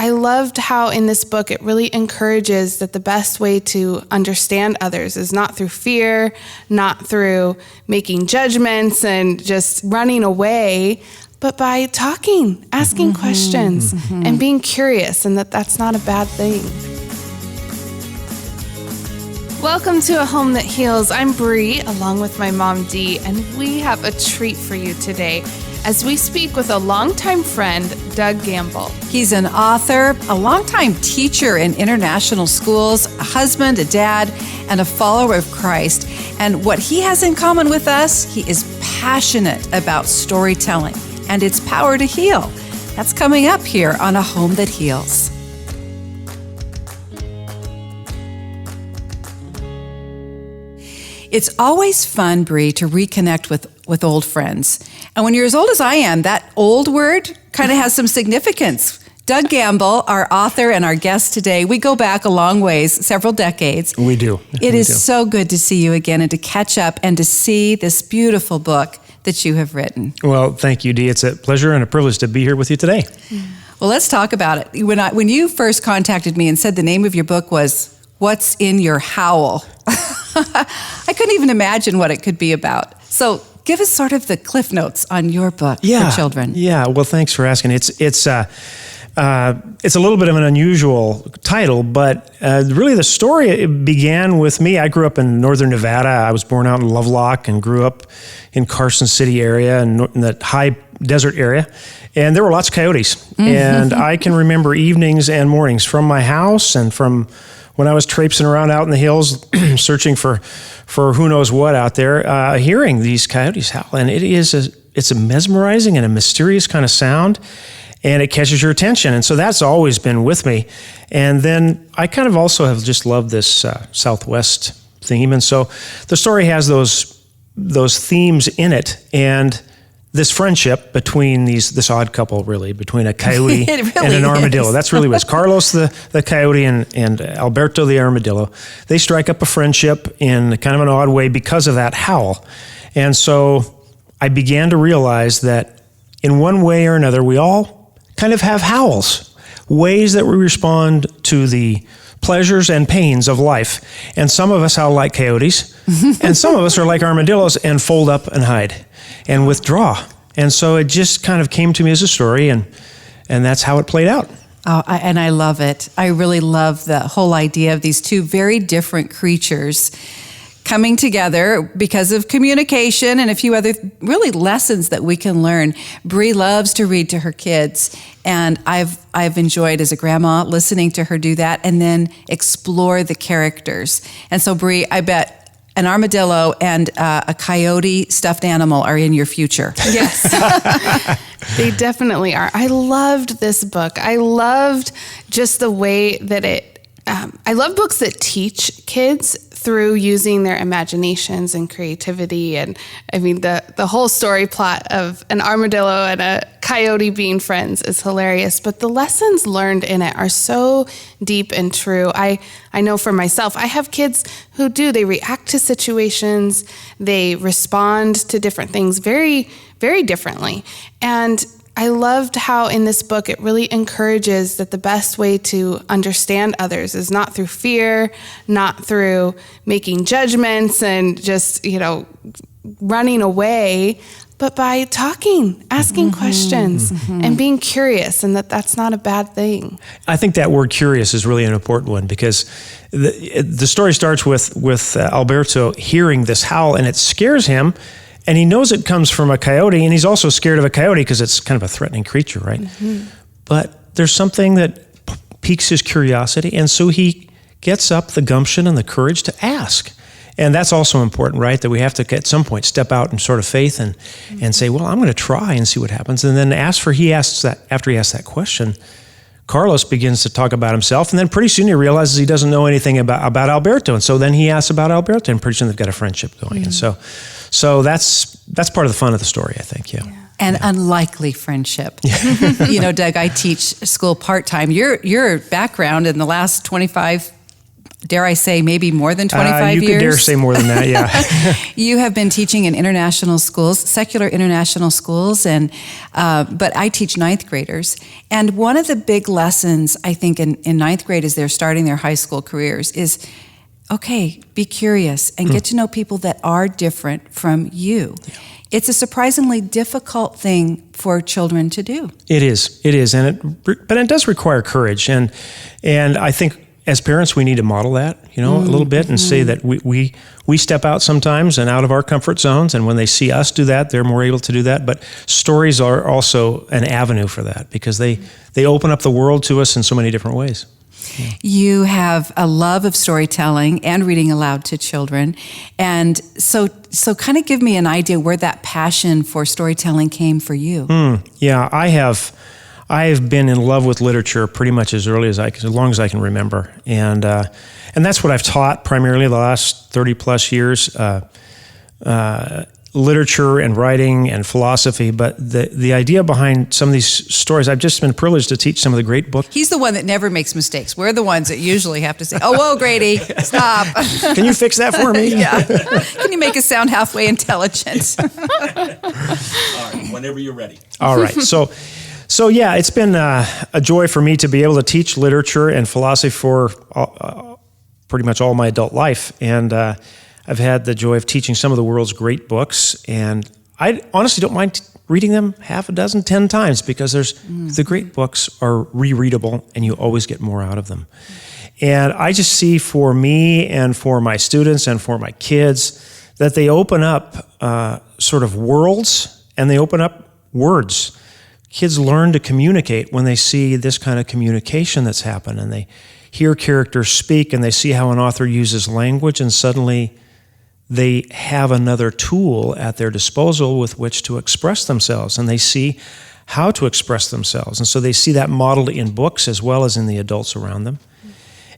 I loved how in this book it really encourages that the best way to understand others is not through fear, not through making judgments and just running away, but by talking, asking questions, and being curious, and that's not a bad thing. Welcome to A Home That Heals. I'm Bree, along with my mom, Dee, and we have a treat for you today as we speak with a longtime friend, Doug Gamble. He's an author, a longtime teacher in international schools, a husband, a dad, and a follower of Christ. And what he has in common with us, he is passionate about storytelling and its power to heal. That's coming up here on A Home That Heals. It's always fun, Bree, to reconnect with old friends. And when you're as old as I am, that old word kind of has some significance. Doug Gamble, our author and our guest today, we go back a long ways, several decades. We do. It is so good to see you again and to catch up and to see this beautiful book that you have written. Well, thank you, Dee. It's a pleasure and a privilege to be here with you today. Well, let's talk about it. When you first contacted me and said the name of your book was What's in Your Howl, I couldn't even imagine what it could be about. So give us sort of the cliff notes on your book for children. Yeah, well, thanks for asking. It's a little bit of an unusual title, but really the story began with me. I grew up in northern Nevada. I was born out in Lovelock and grew up in Carson City area and in the high desert area. And there were lots of coyotes. And I can remember evenings and mornings from my house and from when I was traipsing around out in the hills, searching for who knows what out there, hearing these coyotes howl. And it's a mesmerizing and a mysterious kind of sound, and it catches your attention. And so that's always been with me. And then I kind of also have just loved this Southwest theme. And so the story has those themes in it. And this friendship between this odd couple, really, between a coyote and an armadillo. That's really what it's. Carlos, the coyote, and Alberto, the armadillo. They strike up a friendship in kind of an odd way because of that howl. And so I began to realize that in one way or another, we all kind of have howls, ways that we respond to the pleasures and pains of life. And some of us howl like coyotes, and some of us are like armadillos and fold up and hide and withdraw. And so it just kind of came to me as a story, and that's how it played out. Oh, and I love it. I really love the whole idea of these two very different creatures coming together because of communication and a few other really lessons that we can learn. Bree loves to read to her kids, and I've enjoyed as a grandma listening to her do that and then explore the characters. And so, Bree, I bet an armadillo and a coyote stuffed animal are in your future. Yes, they definitely are. I loved this book. I loved just the way that I love books that teach kids through using their imaginations and creativity. And I mean, the whole story plot of an armadillo and a coyote being friends is hilarious, but the lessons learned in it are so deep and true. I know for myself, I have kids who they react to situations, they respond to different things very, very differently. And I loved how in this book it really encourages that the best way to understand others is not through fear, not through making judgments and just, running away, but by talking, asking questions, and being curious, and that's not a bad thing. I think that word curious is really an important one because the story starts with Alberto hearing this howl, and it scares him. And he knows it comes from a coyote, and he's also scared of a coyote because it's kind of a threatening creature, right? But there's something that piques his curiosity, and so he gets up the gumption and the courage to ask. And that's also important, right? That we have to, at some point, step out in sort of faith and say, well, I'm going to try and see what happens. And then after he asks that question, Carlos begins to talk about himself, and then pretty soon he realizes he doesn't know anything about Alberto. And so then he asks about Alberto, and pretty soon they've got a friendship going. And so that's part of the fun of the story, I think, yeah. An unlikely friendship. Doug, I teach school part-time. Your background in the last 25 dare I say, maybe more than 25 you years? You could dare say more than that, yeah. You have been teaching in international schools, secular international schools, and but I teach ninth graders. And one of the big lessons, I think, in ninth grade as they're starting their high school careers is, okay, be curious and get to know people that are different from you. Yeah. It's a surprisingly difficult thing for children to do. It is, but it does require courage, and I think as parents we need to model that, a little bit, and say that we step out sometimes and out of our comfort zones, and when they see us do that, they're more able to do that. But stories are also an avenue for that because they open up the world to us in so many different ways. Yeah. You have a love of storytelling and reading aloud to children. And so kind of give me an idea where that passion for storytelling came for you. Yeah, I have been in love with literature pretty much as long as I can remember. And that's what I've taught primarily the last 30 plus years, literature and writing and philosophy. But the idea behind some of these stories, I've just been privileged to teach some of the great books. He's the one that never makes mistakes. We're the ones that usually have to say, oh, whoa, Grady, stop. Can you fix that for me? Yeah. Can you make us sound halfway intelligent? All right, whenever you're ready. All right. So yeah, it's been a joy for me to be able to teach literature and philosophy for pretty much all my adult life. And I've had the joy of teaching some of the world's great books, and I honestly don't mind reading them 6, 10 times because the great books are rereadable, and you always get more out of them. And I just see for me and for my students and for my kids that they open up sort of worlds, and they open up words. Kids learn to communicate when they see this kind of communication that's happened, and they hear characters speak, and they see how an author uses language, and suddenly they have another tool at their disposal with which to express themselves, and they see how to express themselves. And so they see that modeled in books as well as in the adults around them.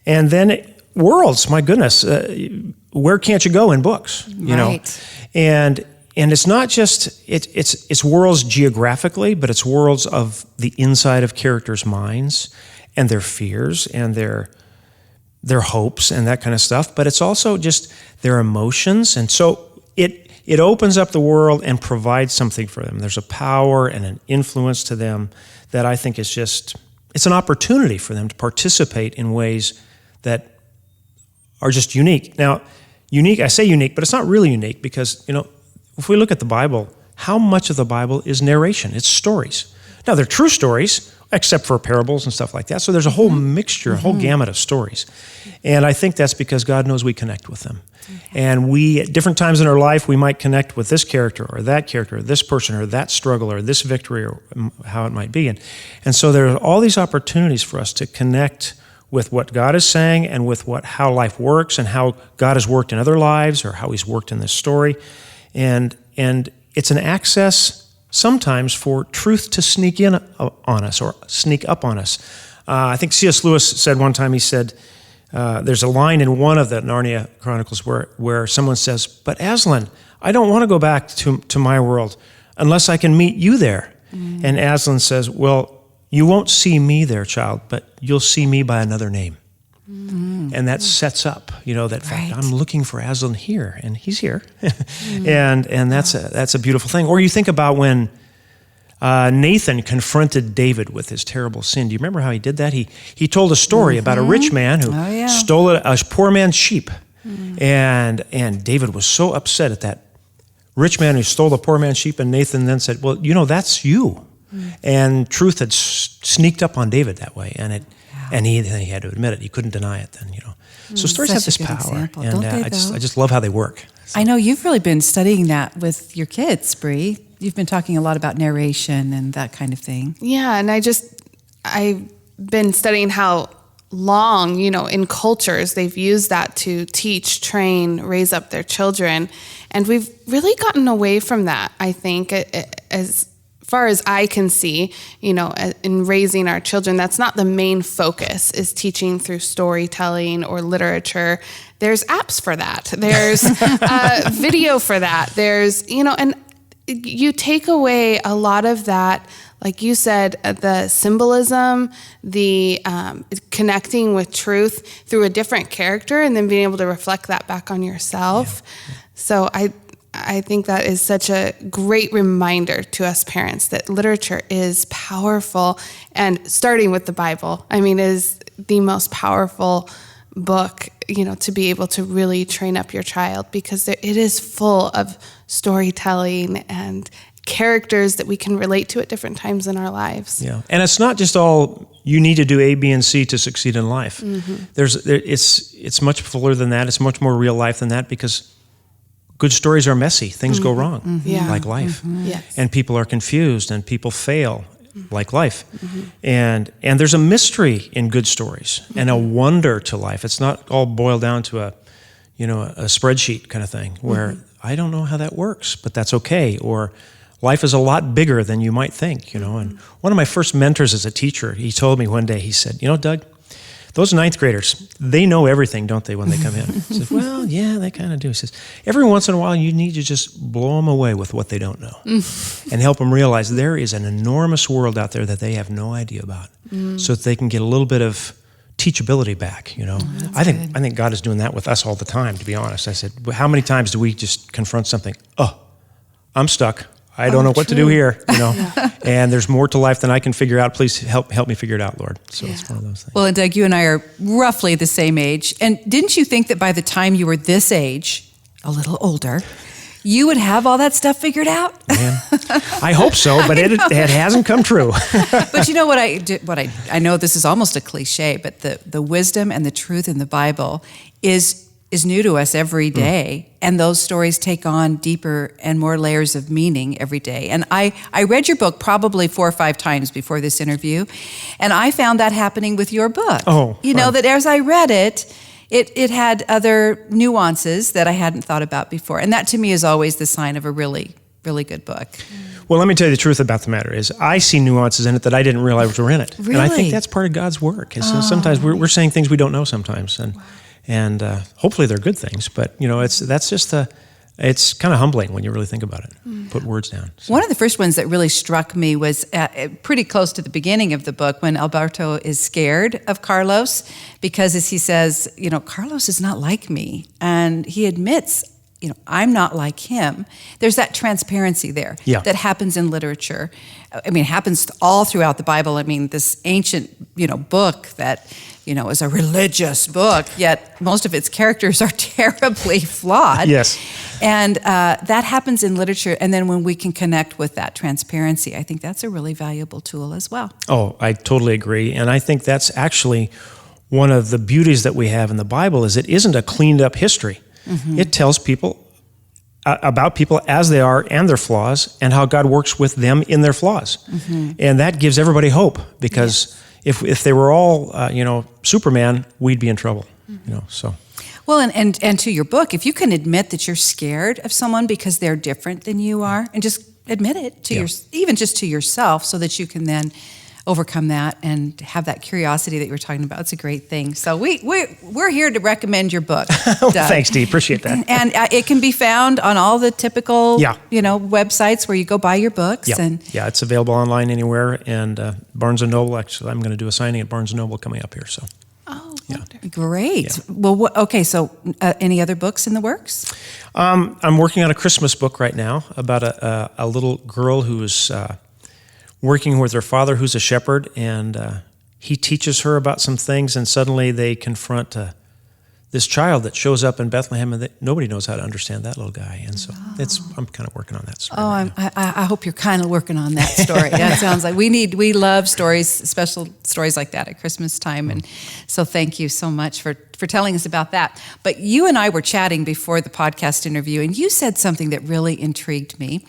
And then worlds, my goodness, where can't you go in books? You know? And it's not just, it's worlds geographically, but it's worlds of the inside of characters' minds and their fears and their hopes and that kind of stuff, but it's also just their emotions. And so it opens up the world and provides something for them. There's a power and an influence to them that I think is it's an opportunity for them to participate in ways that are just unique. Now, unique, I say unique, but it's not really unique because, if we look at the Bible, how much of the Bible is narration? It's stories. Now, they're true stories, except for parables and stuff like that. So there's a whole mixture, a whole gamut of stories. And I think that's because God knows we connect with them. And we, at different times in our life, we might connect with this character or this person or that struggle or this victory or how it might be. And so there are all these opportunities for us to connect with what God is saying and with how life works and how God has worked in other lives or how he's worked in this story. And it's an access sometimes for truth to sneak in on us or sneak up on us. I think C.S. Lewis said one time, he said, there's a line in one of the Narnia Chronicles where someone says, but Aslan, I don't want to go back to my world unless I can meet you there. And Aslan says, well, you won't see me there, child, but you'll see me by another name. And that sets up, that fact, I'm looking for Aslan here, and he's here. and that's a beautiful thing. Or you think about when Nathan confronted David with his terrible sin. Do you remember how he did that? He told a story about a rich man who stole a poor man's sheep. And David was so upset at that rich man who stole the poor man's sheep, and Nathan then said, well, that's you. And truth had sneaked up on David that way, and he had to admit it. He couldn't deny it then, So stories have this power, example, and I just love how they work. So. I know you've really been studying that with your kids, Bree. You've been talking a lot about narration and that kind of thing. Yeah, and I've been studying how long, in cultures, they've used that to teach, train, raise up their children. And we've really gotten away from that, I think, as far as I can see, in raising our children. That's not the main focus, is teaching through storytelling or literature. There's apps for that. There's video for that. There's, and you take away a lot of that, like you said, the symbolism, the connecting with truth through a different character, and then being able to reflect that back on yourself. Yeah. So I think that is such a great reminder to us parents that literature is powerful, and starting with the Bible, I mean, is the most powerful book, to be able to really train up your child, because it is full of storytelling and characters that we can relate to at different times in our lives. Yeah, and it's not just all you need to do A, B, and C to succeed in life. Mm-hmm. It's much fuller than that. It's much more real life than that, because good stories are messy. Things go wrong, like life. Yes. And people are confused, and people fail, like life. And there's a mystery in good stories, and a wonder to life. It's not all boiled down to a spreadsheet kind of thing, where I don't know how that works, but that's okay. Or life is a lot bigger than you might think, And one of my first mentors as a teacher, he told me one day, he said, Doug, those ninth graders, they know everything, don't they, when they come in? I said, well, yeah, they kind of do. He says, every once in a while, you need to just blow them away with what they don't know and help them realize there is an enormous world out there that they have no idea about, so that they can get a little bit of teachability back, I think God is doing that with us all the time, to be honest. I said, well, how many times do we just confront something? Oh, I'm stuck. I don't know what to do here, and there's more to life than I can figure out. Please help me figure it out, Lord. So it's one of those things. Well, and Doug, you and I are roughly the same age. And didn't you think that by the time you were this age, a little older, you would have all that stuff figured out? Man, I hope so, but it hasn't come true. But you know what I know this is almost a cliche, but the wisdom and the truth in the Bible is new to us every day, and those stories take on deeper and more layers of meaning every day. And I read your book probably 4 or 5 times before this interview, and I found that happening with your book. That as I read it, it had other nuances that I hadn't thought about before, and that to me is always the sign of a really, really good book. Well, let me tell you the truth about the matter is I see nuances in it that I didn't realize were in it. Really? And I think that's part of God's work. So sometimes we're saying things we don't know sometimes, and hopefully they're good things, but it's kind of humbling when you really think about it. Put words down. So. One of the first ones that really struck me was pretty close to the beginning of the book, when Alberto is scared of Carlos, because as he says, Carlos is not like me, and he admits, I'm not like him. There's that transparency there that happens in literature. I mean, it happens all throughout the Bible. I mean, this ancient, book that, is a religious book, yet most of its characters are terribly flawed. Yes. And that happens in literature. And then when we can connect with that transparency, I think that's a really valuable tool as well. Oh, I totally agree. And I think that's actually one of the beauties that we have in the Bible, is it isn't a cleaned up history. It tells people about people as they are and their flaws, and how God works with them in their flaws. And that gives everybody hope, because if they were all, Superman, we'd be in trouble, so. Well, and to your book, if you can admit that you're scared of someone because they're different than you are, and just admit it to even just to yourself, so that you can then overcome that and have that curiosity that you were talking about. It's a great thing. So we're here to recommend your book, Doug. Thanks, Dee. Appreciate that. And it can be found on all the typical, websites where you go buy your books. Yeah, it's available online anywhere. And Barnes & Noble, actually, I'm going to do a signing at Barnes & Noble coming up here. So. Oh, wonderful. Great. Yeah. Well, okay, so any other books in the works? I'm working on a Christmas book right now about a little girl who is working with her father, who's a shepherd, and he teaches her about some things, and suddenly they confront this child that shows up in Bethlehem, and nobody knows how to understand that little guy. And so I'm kind of working on that story. I hope you're kind of working on that story. That sounds like we love stories, special stories like that at Christmas time. And so thank you so much for telling us about that. But you and I were chatting before the podcast interview, and you said something that really intrigued me.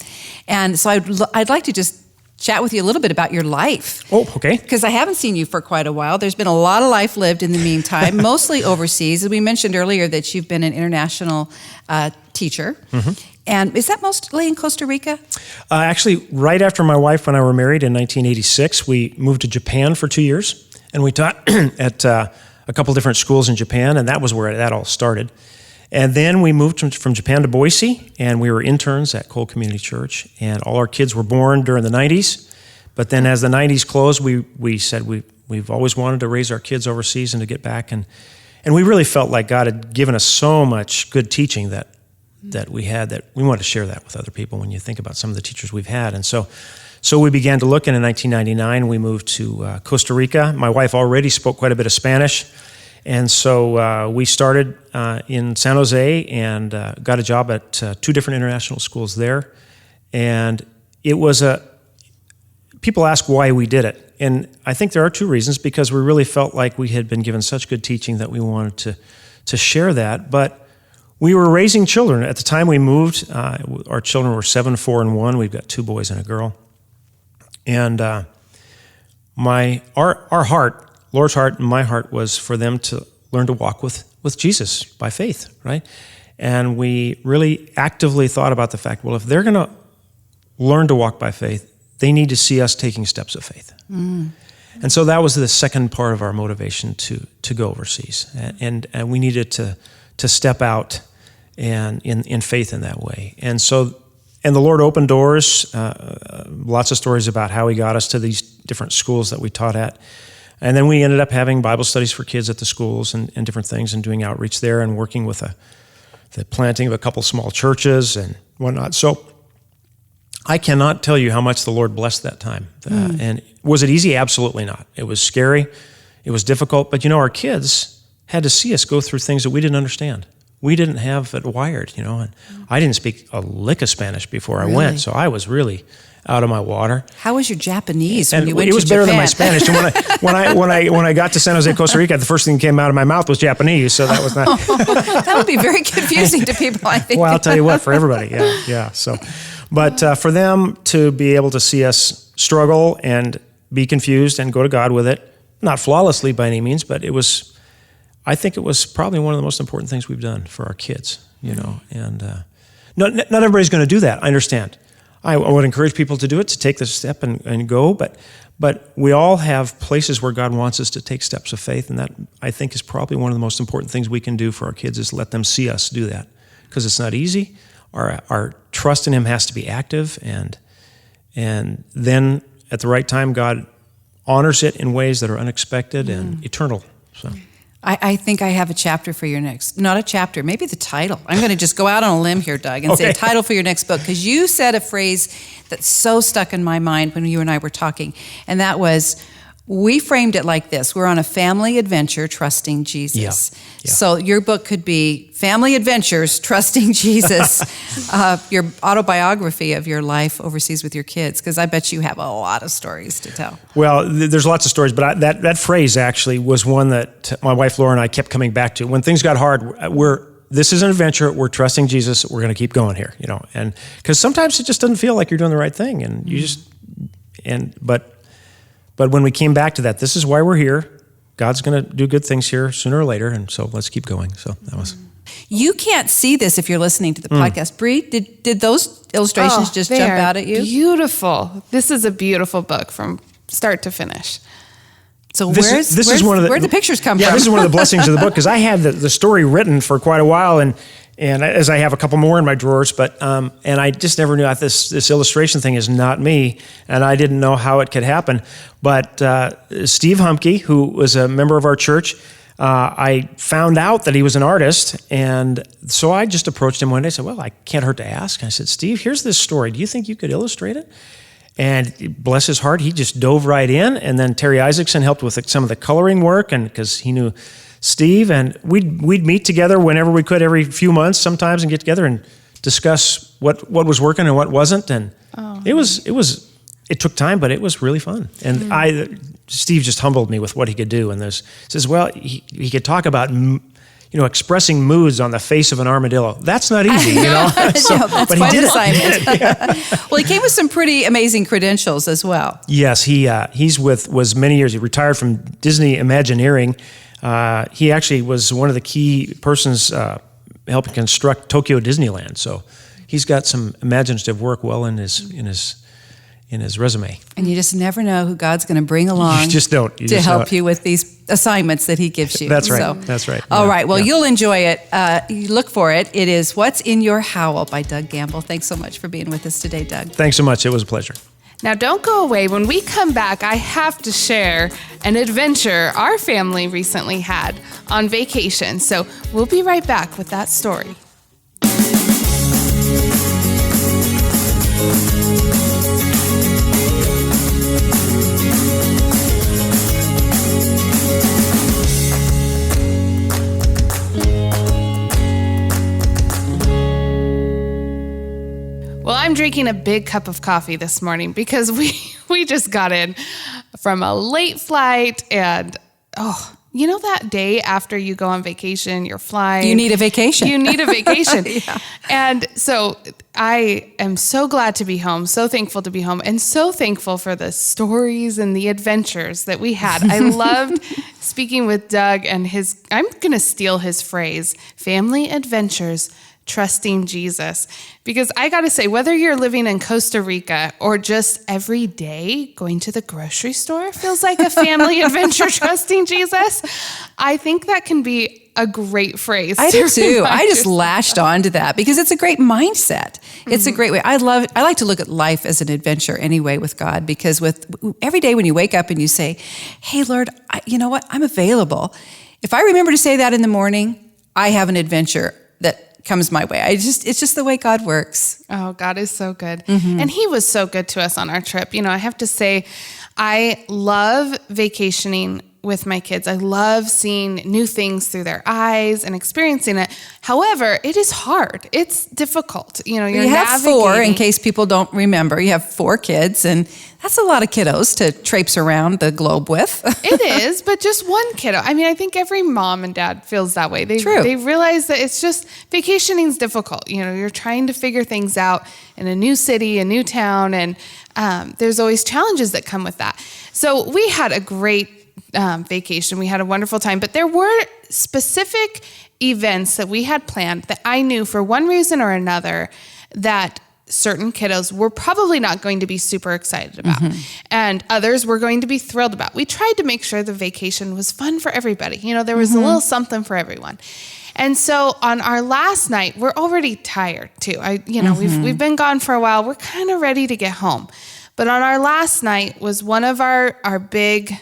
And so I'd like to just chat with you a little bit about your life. Oh, okay. Because I haven't seen you for quite a while. There's been a lot of life lived in the meantime, mostly overseas. As we mentioned earlier that you've been an international teacher. And is that mostly in Costa Rica? Actually, right after my wife and I were married in 1986, we moved to Japan for 2 years. And we taught at a couple different schools in Japan, and that was where that all started. And then we moved from Japan to Boise, and we were interns at Cole Community Church, and all our kids were born during the 90s. But then as the 90s closed, we said we've always wanted to raise our kids overseas and to get back. And we really felt like God had given us so much good teaching that we had, that we wanted to share that with other people when you think about some of the teachers we've had. And so we began to look, and in 1999, we moved to Costa Rica. My wife already spoke quite a bit of Spanish. And so we started in San Jose and got a job at 2 different international schools there. And it was people ask why we did it. And I think there are 2 reasons, because we really felt like we had been given such good teaching that we wanted to share that. But we were raising children. At the time we moved, our children were 7, 4, and 1. We've got 2 boys and a girl. And our heart, Lord's heart and my heart, was for them to learn to walk with Jesus by faith, right? And we really actively thought about the fact, well, if they're going to learn to walk by faith, they need to see us taking steps of faith. Mm. And so that was the second part of our motivation to go overseas. And we needed to step out and in faith in that way. And the Lord opened doors, lots of stories about how he got us to these different schools that we taught at. And then we ended up having Bible studies for kids at the schools and different things, and doing outreach there and working with the planting of a couple small churches and whatnot. So I cannot tell you how much the Lord blessed that time. And was it easy? Absolutely not. It was scary. It was difficult. But, our kids had to see us go through things that we didn't understand. We didn't have it wired, and I didn't speak a lick of Spanish before I went, so I was really out of my water. How was your Japanese when you went to Japan? It was better than my Spanish. And when I got to San Jose, Costa Rica, the first thing that came out of my mouth was Japanese, so that was not... That would be very confusing to people, I think. Well, I'll tell you what, for everybody, yeah. So, but for them to be able to see us struggle and be confused and go to God with it, not flawlessly by any means, but I think it was probably one of the most important things we've done for our kids, and not everybody's going to do that. I understand. I would encourage people to do it, to take the step and go, but we all have places where God wants us to take steps of faith, and that, I think, is probably one of the most important things we can do for our kids, is let them see us do that, because it's not easy. Our trust in him has to be active, and then at the right time, God honors it in ways that are unexpected and eternal. So. I think I have a chapter for your next, not a chapter, maybe the title. I'm going to just go out on a limb here, Doug, and say a title for your next book, because you said a phrase that so stuck in my mind when you and I were talking, and that was, we framed it like this: we're on a family adventure trusting Jesus. Yeah. So your book could be Family Adventures Trusting Jesus, your autobiography of your life overseas with your kids, because I bet you have a lot of stories to tell. Well, there's lots of stories, but that phrase actually was one that my wife Laura and I kept coming back to. When things got hard, this is an adventure, we're trusting Jesus, we're going to keep going here, and because sometimes it just doesn't feel like you're doing the right thing, and you But when we came back to that, this is why we're here. God's going to do good things here sooner or later, and so let's keep going. So that was. You can't see this if you're listening to the podcast. Bree, did those illustrations just jump out at you? Beautiful. This is a beautiful book from start to finish. So where the pictures come from? Yeah, this is one of the blessings of the book, because I had the story written for quite a while, and as I have a couple more in my drawers, but and I just never knew this illustration thing is not me, and I didn't know how it could happen. But Steve Humke, who was a member of our church, I found out that he was an artist, and so I just approached him one day. I said, "Well, I can't hurt to ask." I said, "Steve, here's this story. Do you think you could illustrate it?" And bless his heart, he just dove right in. And then Terry Isaacson helped with some of the coloring work, and because he knew Steve, and we'd meet together whenever we could, every few months sometimes, and get together and discuss what was working and what wasn't. And it took time, but it was really fun. And Steve just humbled me with what he could do. And says, well, he could talk about expressing moods on the face of an armadillo. That's not easy, So, no, that's but quite he did an assignment. Well, he came with some pretty amazing credentials as well. Yes, was many years. He retired from Disney Imagineering. He actually was one of the key persons helping construct Tokyo Disneyland. So he's got some imaginative work well in his in his resume. And you just never know who God's going to bring along. You just don't. To help you with these assignments that he gives you. That's right. That's right. All Yeah. right. Well, Yeah. you'll enjoy it. You look for it. It is What's in Your Howl by Doug Gamble. Thanks so much for being with us today, Doug. Thanks so much. It was a pleasure. Now, don't go away. When we come back, I have to share an adventure our family recently had on vacation. So we'll be right back with that story. Well, I'm drinking a big cup of coffee this morning because we just got in from a late flight, and you know that day after you go on vacation, you're flying. You need a vacation. You need a vacation. Yeah. And so I am so glad to be home, so thankful to be home, and so thankful for the stories and the adventures that we had. I loved speaking with Doug and I'm going to steal his phrase, family adventures, trusting Jesus. Because I got to say, whether you're living in Costa Rica or just every day going to the grocery store feels like a family adventure, trusting Jesus, I think that can be a great phrase. I do too. I just yourself. lashed onto that because it's a great mindset. It's a great way. I like to look at life as an adventure anyway with God, because with every day when you wake up and you say, hey, Lord, you know what? I'm available. If I remember to say that in the morning, I have an adventure that comes my way. It's just the way God works. Oh, God is so good. And he was so good to us on our trip. You know, I have to say, I love vacationing with my kids. I love seeing new things through their eyes and experiencing it. However, it is hard. It's difficult. You know, You have four, in case people don't remember. You have 4 kids, and that's a lot of kiddos to traipse around the globe with. It is, but just one kiddo. I mean, I think every mom and dad feels that way. True. They realize that it's just, vacationing is difficult. You know, you're trying to figure things out in a new city, a new town, and there's always challenges that come with that. So we had a great vacation. We had a wonderful time, but there were specific events that we had planned that I knew for one reason or another that certain kiddos were probably not going to be super excited about, and others were going to be thrilled about. We tried to make sure the vacation was fun for everybody. You know, there was a little something for everyone. And so on our last night, we're already tired too. We've been gone for a while. We're kind of ready to get home. But on our last night was one of our big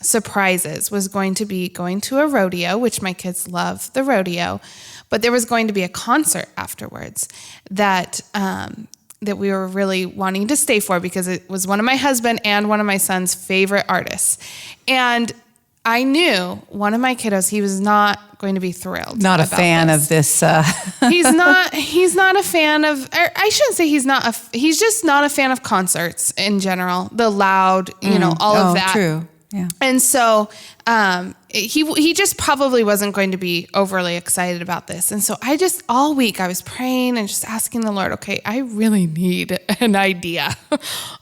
surprises was going to be going to a rodeo, which my kids love the rodeo, but there was going to be a concert afterwards that we were really wanting to stay for because it was one of my husband and one of my son's favorite artists. And I knew one of my kiddos, he was not going to be thrilled. Not a fan of this. He's not a fan of, I shouldn't say he's just not a fan of concerts in general, the loud, all of that. True. Yeah. And so he just probably wasn't going to be overly excited about this. And so all week I was praying and just asking the Lord, okay, I really need an idea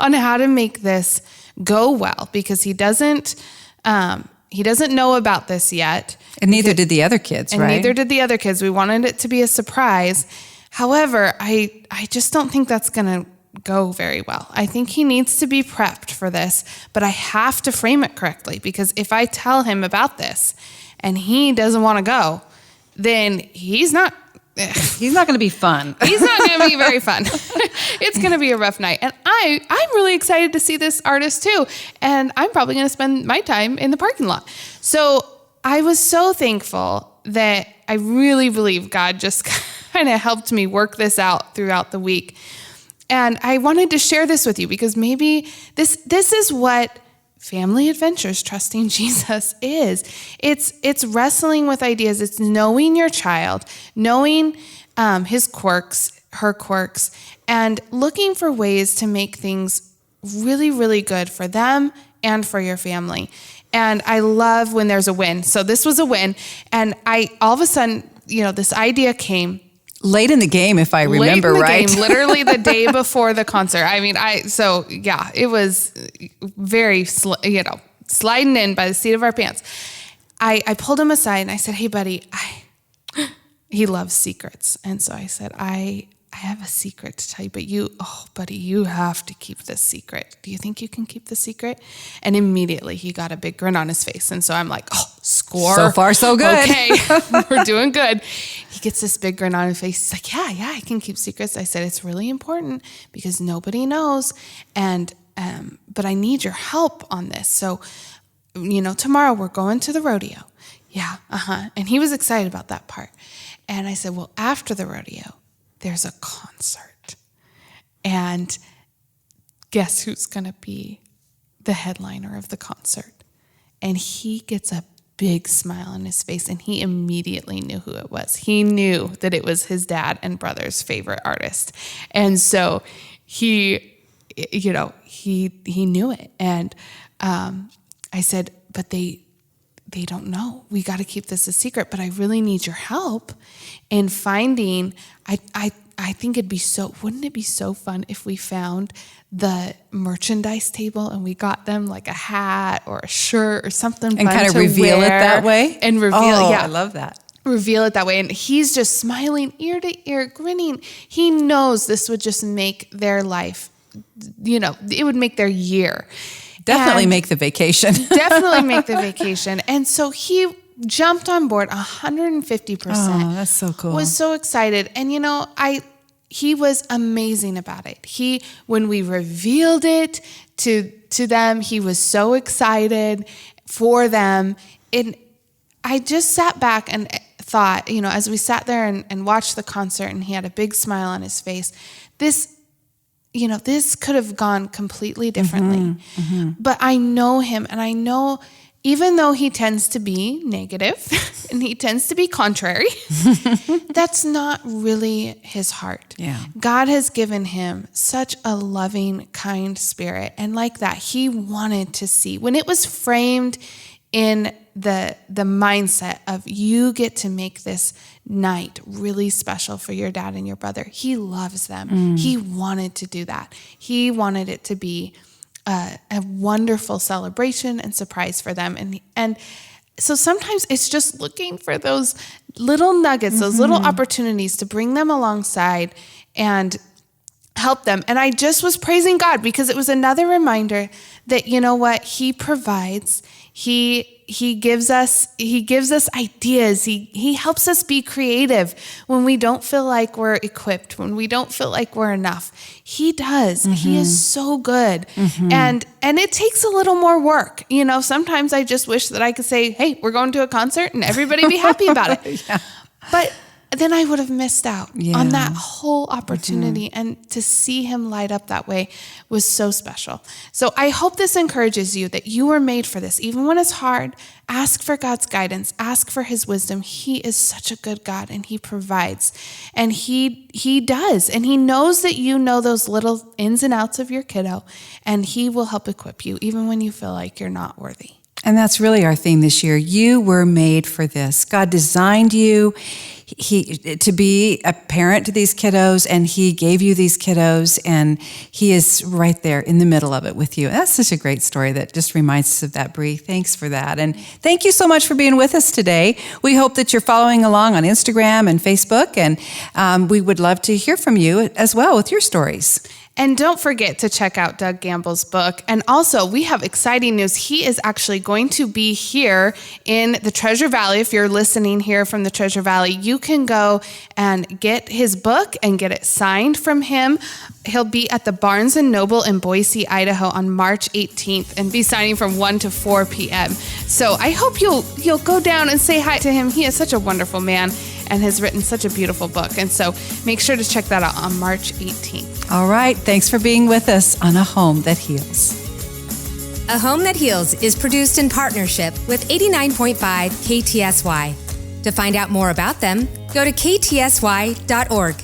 on how to make this go well, because he doesn't know about this yet. And neither did the other kids, and right? neither did the other kids. We wanted it to be a surprise. However, I just don't think that's going to go very well. I think he needs to be prepped for this, but I have to frame it correctly, because if I tell him about this and he doesn't want to go, then he's not going to be fun. He's not going to be very fun. It's going to be a rough night. And I'm really excited to see this artist too. And I'm probably going to spend my time in the parking lot. So I was so thankful that I really believe God just kind of helped me work this out throughout the week. And I wanted to share this with you because maybe this is what family adventures, trusting Jesus is. It's wrestling with ideas. It's knowing your child, knowing his quirks, her quirks, and looking for ways to make things really, really good for them and for your family. And I love when there's a win. So this was a win. And all of a sudden, this idea came late in the game, if I remember right. Game, literally the day before the concert. I mean, it was very, sliding in by the seat of our pants. I pulled him aside and I said, hey, buddy, he loves secrets. And so I said, I I have a secret to tell you, buddy, you have to keep this secret. Do you think you can keep the secret? And immediately he got a big grin on his face. And so I'm like, score. So far, so good. Okay, we're doing good. He gets this big grin on his face. He's like, yeah, I can keep secrets. I said, it's really important because nobody knows. And, but I need your help on this. So, tomorrow we're going to the rodeo. Yeah, And he was excited about that part. And I said, well, after the rodeo, there's a concert. And guess who's going to be the headliner of the concert? And he gets a big smile on his face, and he immediately knew who it was. He knew that it was his dad and brother's favorite artist. And so he knew it. And I said, but they don't know. We got to keep this a secret, but I really need your help in finding, I think wouldn't it be so fun if we found the merchandise table and we got them like a hat or a shirt or something and fun kind of to reveal wear it that way? And reveal I love that. Reveal it that way. And he's just smiling ear to ear, grinning. He knows this would just make their life, it would make their year. Definitely make the vacation. Definitely make the vacation. And so he jumped on board 150%. Oh, that's so cool. Was so excited. And he was amazing about it. When we revealed it to them, he was so excited for them. And I just sat back and thought, as we sat there and watched the concert and he had a big smile on his face, this could have gone completely differently. Mm-hmm. But I know him, and I know even though he tends to be negative and he tends to be contrary, that's not really his heart. Yeah. God has given him such a loving, kind spirit. And like that, he wanted to see, when it was framed in the mindset of you get to make this night really special for your dad and your brother. He loves them. He wanted to do that. He wanted it to be a wonderful celebration and surprise for them. And so sometimes it's just looking for those little nuggets, those little opportunities to bring them alongside and help them. And I just was praising God because it was another reminder that, He provides. He gives us ideas. He helps us be creative when we don't feel like we're equipped, when we don't feel like we're enough. He does. He is so good. And it takes a little more work. Sometimes I just wish that I could say, hey, we're going to a concert and everybody be happy about it. Yeah. But then I would have missed out on that whole opportunity. And to see him light up that way was so special. So I hope this encourages you that you were made for this. Even when it's hard, ask for God's guidance, ask for his wisdom. He is such a good God, and he provides. And he does. And he knows that you know those little ins and outs of your kiddo, and he will help equip you even when you feel like you're not worthy. And that's really our theme this year. You were made for this. God designed you to be a parent to these kiddos, and he gave you these kiddos, and he is right there in the middle of it with you. And that's such a great story that just reminds us of that, Bree. Thanks for that. And thank you so much for being with us today. We hope that you're following along on Instagram and Facebook, and we would love to hear from you as well with your stories. And don't forget to check out Doug Gamble's book. And also, we have exciting news. He is actually going to be here in the Treasure Valley. If you're listening here from the Treasure Valley, you can go and get his book and get it signed from him. He'll be at the Barnes & Noble in Boise, Idaho on March 18th and be signing from 1 to 4 p.m. So I hope you'll go down and say hi to him. He is such a wonderful man and has written such a beautiful book. And so make sure to check that out on March 18th. All right. Thanks for being with us on A Home That Heals. A Home That Heals is produced in partnership with 89.5 KTSY. To find out more about them, go to ktsy.org.